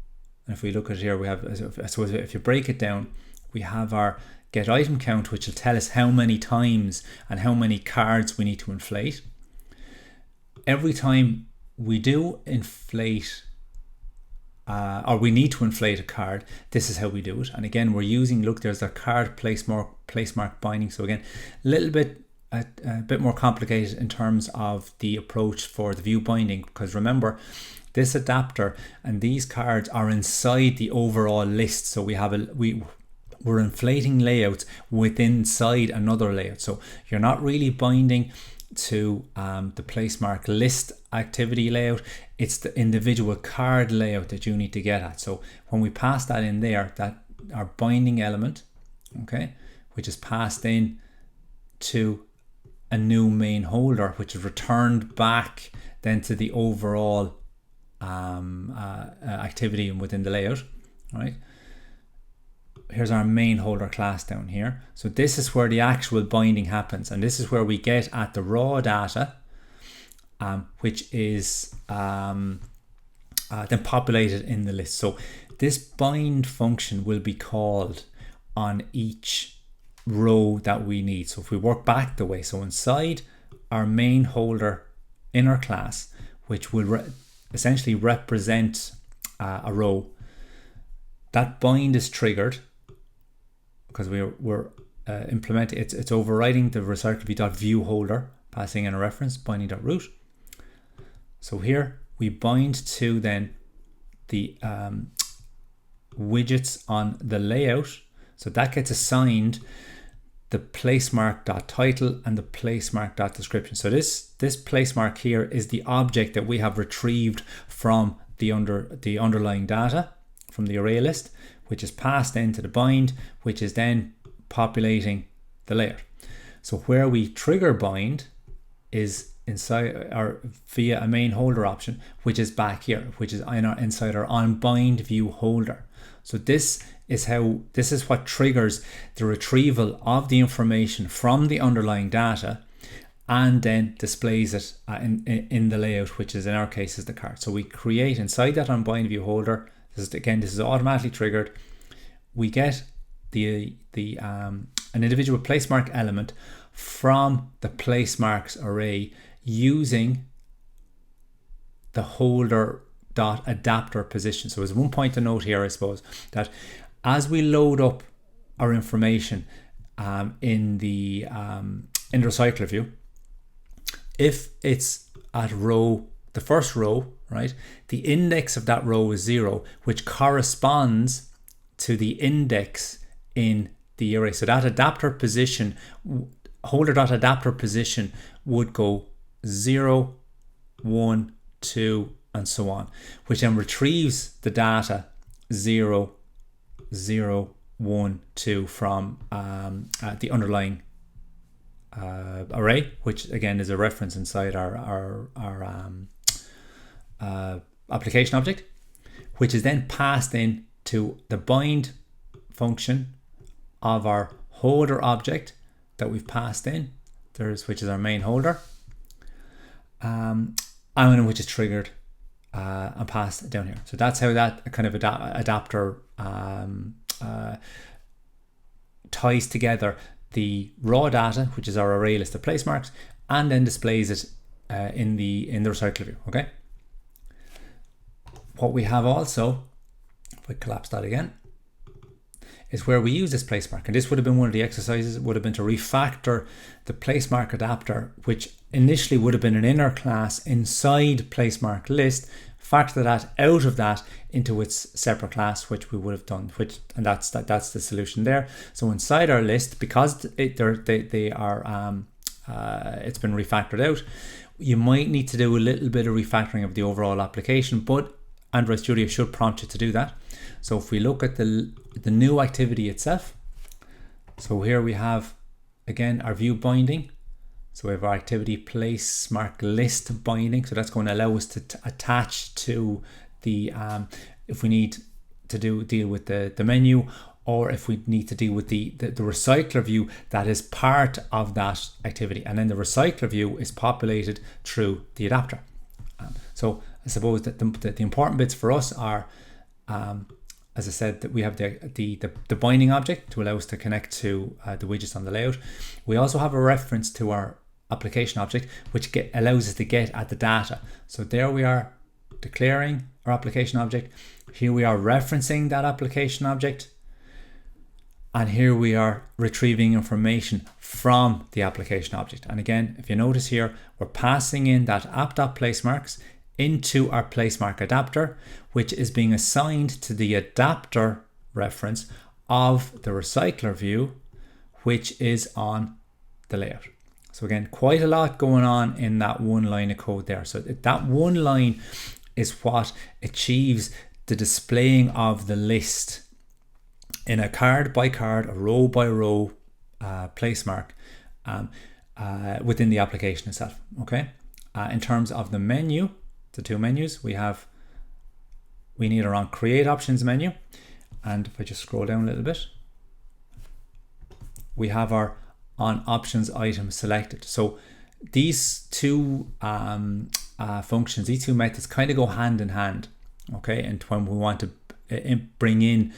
and if we look at it here, we have, so if you break it down, we have our get item count, which will tell us how many times and how many cards we need to inflate. Every time we do inflate or we need to inflate a card, this is how we do it. And again, we're using, look, there's a card placemark binding. So again, a little bit a bit more complicated in terms of the approach for the view binding, because remember, this adapter and these cards are inside the overall list. So we're inflating layouts within inside another layout. So you're not really binding to the placemark list activity layout. It's the individual card layout that you need to get at. So when we pass that in there, that our binding element, okay, which is passed in to a new main holder, which is returned back then to the overall activity within the layout, right? Here's our main holder class down here. So this is where the actual binding happens, and this is where we get at the raw data, which is then populated in the list. So this bind function will be called on each row that we need. So if we work back the way, so inside our main holder inner class, which will essentially represent a row, that bind is triggered because we're implementing, it's overriding the recycleview.view holder, passing in a reference, binding.root. So here we bind to then the widgets on the layout. So that gets assigned the placemark.title and the placemark.description. So this placemark here is the object that we have retrieved from the underlying data from the array list, which is passed into the bind, which is then populating the layout. So where we trigger bind is inside or via a main holder option, which is back here, which is inside our onBind view holder. So this is what triggers the retrieval of the information from the underlying data and then displays it in the layout, which is in our case is the card. So we create inside that onBind view holder. This is automatically triggered. We get an individual placemark element from the placemarks array using the holder.adapter position. So there's one point to note here, I suppose, that as we load up our information in the recycler view, if it's at the first row, right, the index of that row is 0, which corresponds to the index in the array. So that adapter position, holder.adapter position, would go 0, 1, 2, and so on, which then retrieves the data 0, 0, 1, 2 from the underlying array, which again is a reference inside our application object, which is then passed in to the bind function of our holder object that we've passed in, which is our main holder, and which is triggered and passed down here. So that's how that kind of adapter ties together the raw data, which is our array list of placemarks, and then displays it in the recycler view. Okay. What we have also, if I collapse that again, is where we use this placemark, and this would have been one of the exercises. It would have been to refactor the placemark adapter, which initially would have been an inner class inside placemark list, factor that out of that into its separate class, which we would have done, and that's the solution there. So inside our list, because it's been refactored out, you might need to do a little bit of refactoring of the overall application, but Android Studio should prompt you to do that. So if we look at the new activity itself, so here we have again our view binding. So we have our activity placemark list binding. So that's going to allow us to attach to the if we need to deal with the menu, or if we need to deal with the recycler view that is part of that activity, and then the recycler view is populated through the adapter. So I suppose that the important bits for us are, as I said, that we have the binding object to allow us to connect to the widgets on the layout. We also have a reference to our application object, which allows us to get at the data. So there we are declaring our application object. Here we are referencing that application object. And here we are retrieving information from the application object. And again, if you notice here, we're passing in that app.placemarks into our placemark adapter, which is being assigned to the adapter reference of the recycler view, which is on the layout. So again, quite a lot going on in that one line of code there. So that one line is what achieves the displaying of the list in a card by card, a row by row placemark within the application itself. Okay. In terms of the menu, the two menus we need our on create options menu, and if I just scroll down a little bit, we have our on options item selected. So these two functions, these two methods kind of go hand in hand. Okay, and when we want to bring in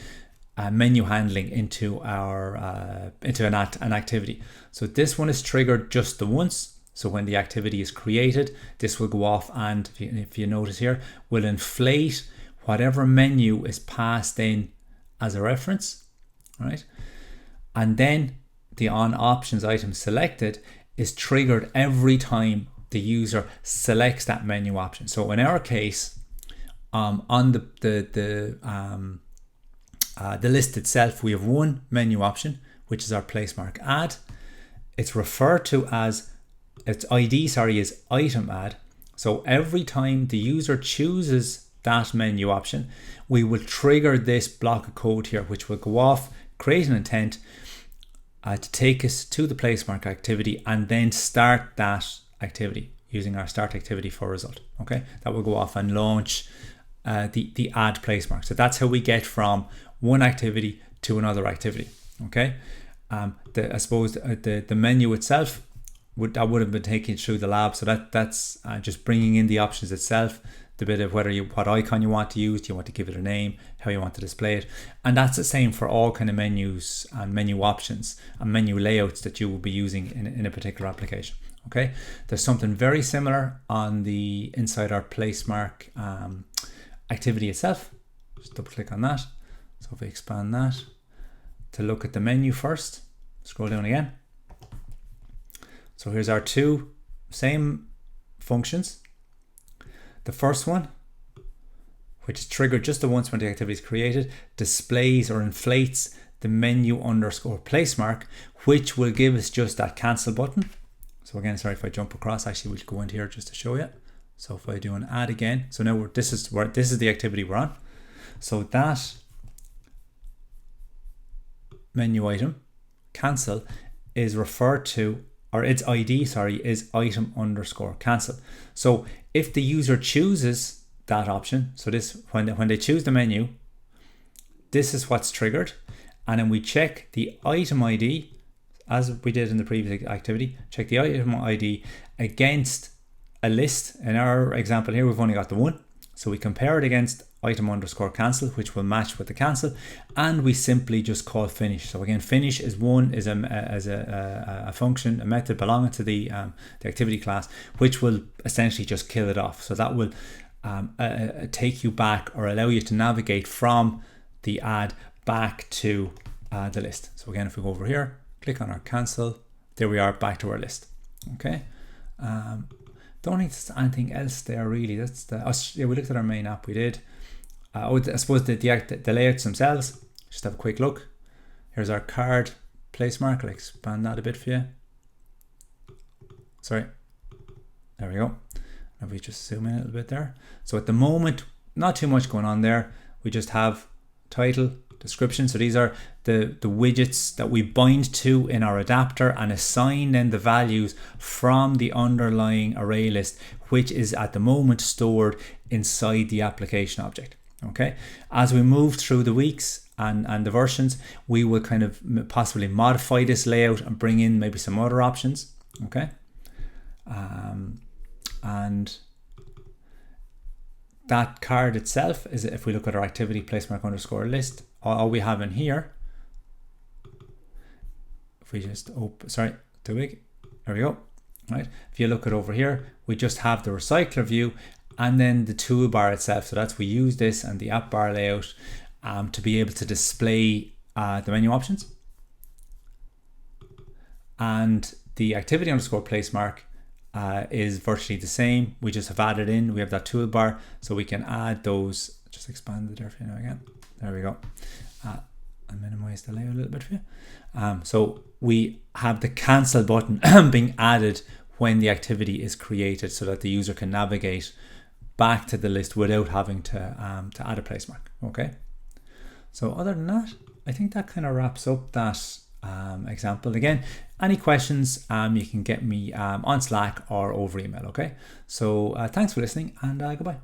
menu handling into our into an activity. So this one is triggered just the once. So when the activity is created, this will go off, and if you notice here, will inflate whatever menu is passed in as a reference, right? And then the on options item selected is triggered every time the user selects that menu option. So in our case, on the list itself, we have one menu option, which is our placemark add. It's referred to as, its ID, is item add. So every time the user chooses that menu option, we will trigger this block of code here, which will go off, create an intent to take us to the placemark activity, and then start that activity using our start activity for result. Okay, that will go off and launch the add placemark. So that's how we get from one activity to another activity. Okay, I suppose the menu itself would have been taken through the lab. So that's just bringing in the options itself, the bit of what icon you want to use, do you want to give it a name, how you want to display it, and that's the same for all kind of menus and menu options and menu layouts that you will be using in a particular application. Okay, there's something very similar on the inside our placemark activity itself. Just double click on that. So if we expand that to look at the menu first, scroll down again. So here's our two same functions. The first one, which is triggered just the once when the activity is created, displays or inflates the menu underscore placemark, which will give us just that cancel button. So again, sorry if I jump across, actually we'll go into here just to show you. So if I do an add again, so now this is the activity we're on. So that menu item cancel is referred to, or its ID, is item underscore cancel. So if the user chooses that option, so this when they choose the menu, this is what's triggered, and then we check the item ID as we did in the previous activity. Check the item ID against a list. In our example here, we've only got the one, so we compare it against item underscore cancel, which will match with the cancel, and we simply just call finish. So again, finish is a function, a method belonging to the activity class, which will essentially just kill it off. So that will take you back, or allow you to navigate from the add back to the list. So again, if we go over here, click on our cancel, there we are, back to our list. Okay. Don't think there's anything else there really. That's we looked at our main app. We did. I suppose the layouts themselves. Just have a quick look. Here's our card placemark. I'll expand that a bit for you. Sorry. There we go. Now we just zoom in a little bit there. So at the moment, not too much going on there. We just have title, description. So these are the widgets that we bind to in our adapter and assign then the values from the underlying array list, which is at the moment stored inside the application object. Okay, as we move through the weeks and the versions, we will kind of possibly modify this layout and bring in maybe some other options. Okay, and that card itself is, if we look at our activity placemark underscore list, all we have in here, if we just open, too big, there we go. Right, if you look at over here, we just have the recycler view and then the toolbar itself. So we use this and the app bar layout to be able to display the menu options. and the activity underscore placemark is virtually the same. We just have added in, we have that toolbar, so we can add those. Just expand it there for you now again. There we go. I'll minimize the layout a little bit for you. So we have the cancel button being added when the activity is created, so that the user can navigate back to the list without having to add a place mark. Okay. So other than that, I think that kind of wraps up that example. Again, any questions, you can get me on Slack or over email. Okay. So thanks for listening, and goodbye.